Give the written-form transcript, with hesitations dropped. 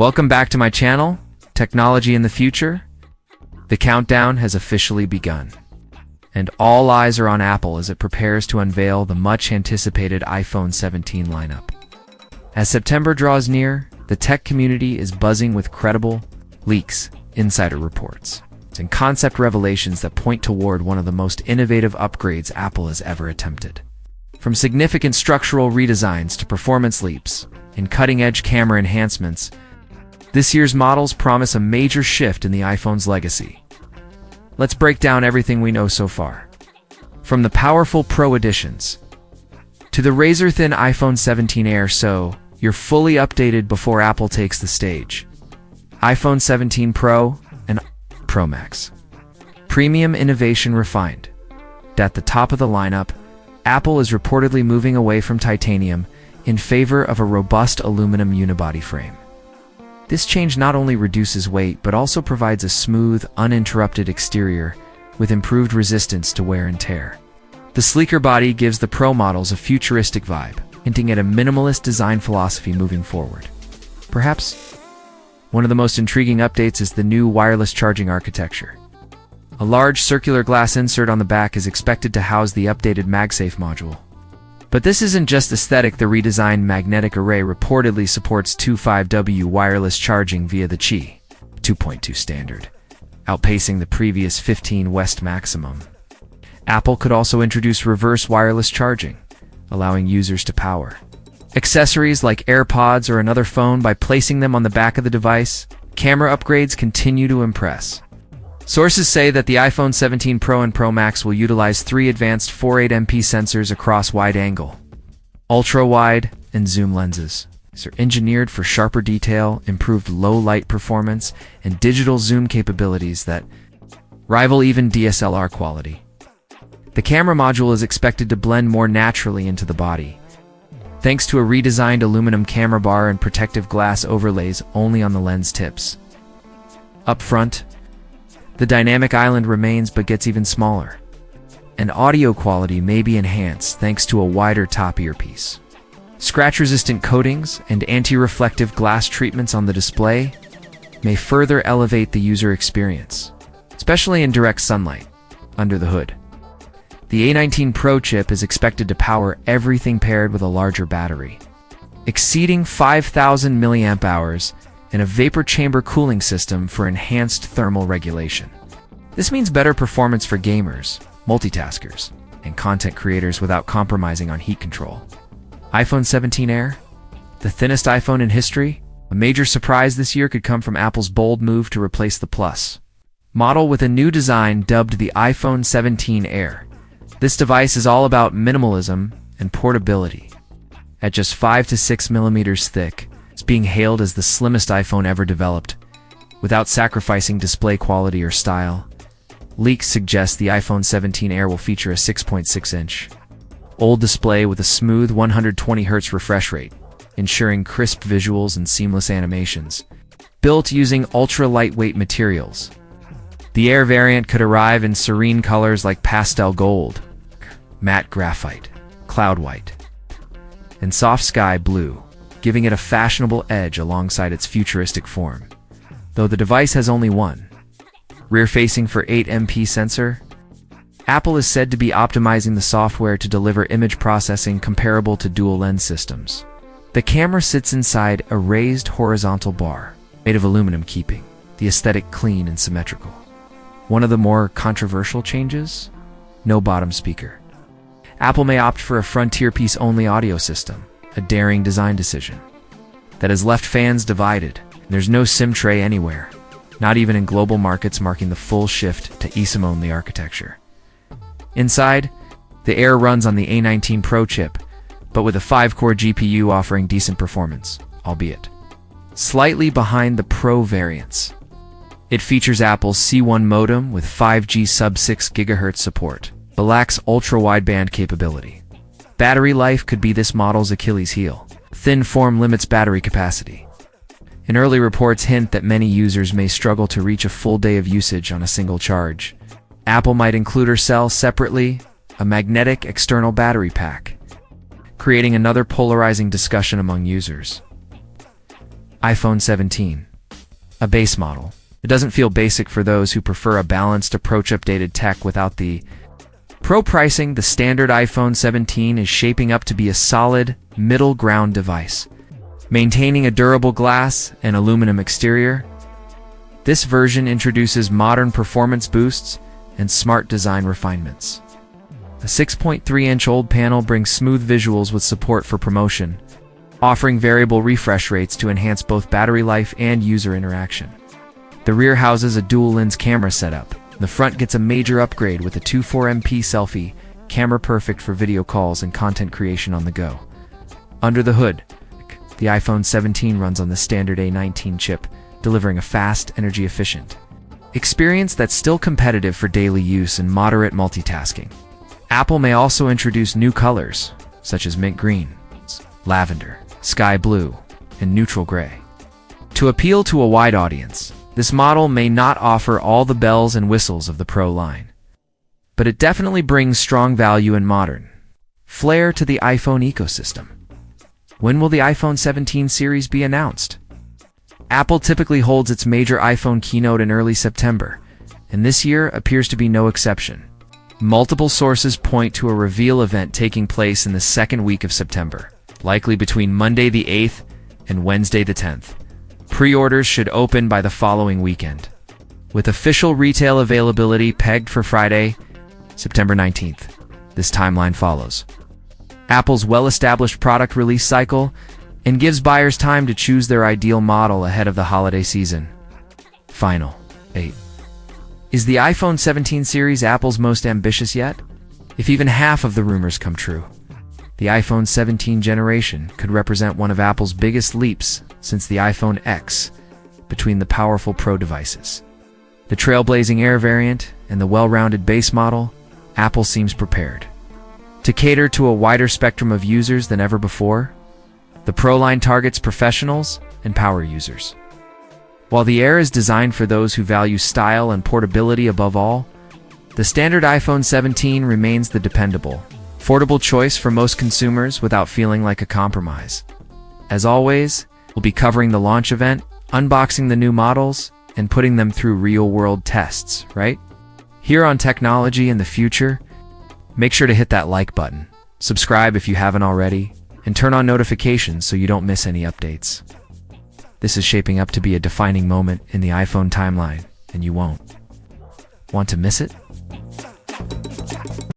Welcome back to my channel, Technology in the Future. The countdown has officially begun, and all eyes are on Apple as it prepares to unveil the much-anticipated iPhone 17 lineup. As September draws near, the tech community is buzzing with credible leaks, insider reports, and concept revelations that point toward one of the most innovative upgrades Apple has ever attempted. From significant structural redesigns to performance leaps and cutting-edge camera enhancements, this year's models promise a major shift in the iPhone's legacy. Let's break down everything we know so far. From the powerful Pro editions to the razor-thin iPhone 17 Air, so you're fully updated before Apple takes the stage. iPhone 17 Pro and Pro Max. Premium innovation refined. At the top of the lineup, Apple is reportedly moving away from titanium in favor of a robust aluminum unibody frame. This change not only reduces weight but also provides a smooth, uninterrupted exterior with improved resistance to wear and tear. The sleeker body gives the Pro models a futuristic vibe, hinting at a minimalist design philosophy moving forward. Perhaps one of the most intriguing updates is the new wireless charging architecture. A large circular glass insert on the back is expected to house the updated MagSafe module. But this isn't just aesthetic. The redesigned magnetic array reportedly supports 2.5W wireless charging via the Qi 2.2 standard, outpacing the previous 15 West maximum. Apple could also introduce reverse wireless charging, allowing users to power accessories like AirPods or another phone by placing them on the back of the device. Camera upgrades continue to impress. Sources say that the iPhone 17 Pro and Pro Max will utilize 3 advanced 4.8MP sensors across wide-angle, ultra-wide, and zoom lenses. These are engineered for sharper detail, improved low-light performance, and digital zoom capabilities that rival even DSLR quality. The camera module is expected to blend more naturally into the body, thanks to a redesigned aluminum camera bar and protective glass overlays only on the lens tips. Up front, the dynamic island remains but gets even smaller, and audio quality may be enhanced thanks to a wider top earpiece. Scratch-resistant coatings and anti-reflective glass treatments on the display may further elevate the user experience, especially in direct sunlight under the hood. The A19 Pro chip is expected to power everything paired with a larger battery, exceeding 5,000 mAh, and a vapor chamber cooling system for enhanced thermal regulation. This means better performance for gamers, multitaskers, and content creators without compromising on heat control. iPhone 17 Air, the thinnest iPhone in history. A major surprise this year could come from Apple's bold move to replace the Plus model with a new design dubbed the iPhone 17 Air. This device is all about minimalism and portability. At just 5 to 6 millimeters thick, it's being hailed as the slimmest iPhone ever developed, without sacrificing display quality or style. Leaks suggest the iPhone 17 Air will feature a 6.6-inch OLED display with a smooth 120Hz refresh rate, ensuring crisp visuals and seamless animations. Built using ultra-lightweight materials, the Air variant could arrive in serene colors like pastel gold, matte graphite, cloud white, and soft sky blue, giving it a fashionable edge alongside its futuristic form. Though the device has only one rear-facing 4.8MP sensor, Apple is said to be optimizing the software to deliver image processing comparable to dual-lens systems. The camera sits inside a raised horizontal bar, made of aluminum, keeping the aesthetic clean and symmetrical. One of the more controversial changes? No bottom speaker. Apple may opt for a front-earpiece-only audio system, a daring design decision that has left fans divided. There's no SIM tray anywhere, not even in global markets, marking the full shift to eSIM-only architecture. Inside, the Air runs on the A19 Pro chip, but with a 5-core GPU offering decent performance, albeit slightly behind the Pro variants. It features Apple's C1 modem with 5G sub-6 GHz support, but lacks ultra-wideband capability. Battery life could be this model's Achilles heel. Thin form limits battery capacity, and early reports hint that many users may struggle to reach a full day of usage on a single charge. Apple might include or sell separately a magnetic external battery pack, creating another polarizing discussion among users. iPhone 17. A base model. It doesn't feel basic for those who prefer a balanced approach. Updated tech without the pro pricing. The standard iPhone 17 is shaping up to be a solid, middle ground device. Maintaining a durable glass and aluminum exterior, this version introduces modern performance boosts and smart design refinements. A 6.3-inch OLED panel brings smooth visuals with support for promotion, offering variable refresh rates to enhance both battery life and user interaction. The rear houses a dual-lens camera setup. The front gets a major upgrade with a 24MP selfie camera, perfect for video calls and content creation on the go. Under the hood, the iPhone 17 runs on the standard A19 chip, delivering a fast, energy-efficient experience that's still competitive for daily use and moderate multitasking. Apple may also introduce new colors, such as mint green, lavender, sky blue, and neutral gray. To appeal to a wide audience, this model may not offer all the bells and whistles of the Pro line, but it definitely brings strong value and modern flair to the iPhone ecosystem. When will the iPhone 17 series be announced? Apple typically holds its major iPhone keynote in early September, and this year appears to be no exception. Multiple sources point to a reveal event taking place in the second week of September, likely between Monday the 8th and Wednesday the 10th. Pre-orders should open by the following weekend, with official retail availability pegged for Friday, September 19th. This timeline follows Apple's well-established product release cycle and gives buyers time to choose their ideal model ahead of the holiday season. Final 8. Is the iPhone 17 series Apple's most ambitious yet? If even half of the rumors come true, the iPhone 17 generation could represent one of Apple's biggest leaps since the iPhone X between the powerful Pro devices, the trailblazing Air variant, and the well-rounded base model. Apple seems prepared to cater to a wider spectrum of users than ever before. The Pro line targets professionals and power users, while the Air is designed for those who value style and portability above all. The standard iPhone 17 remains the dependable, affordable choice for most consumers without feeling like a compromise. As always, we'll be covering the launch event, unboxing the new models, and putting them through real-world tests, right? Here on Technology in the Future. Make sure to hit that like button, subscribe if you haven't already, and turn on notifications so you don't miss any updates. This is shaping up to be a defining moment in the iPhone timeline, and you won't want to miss it.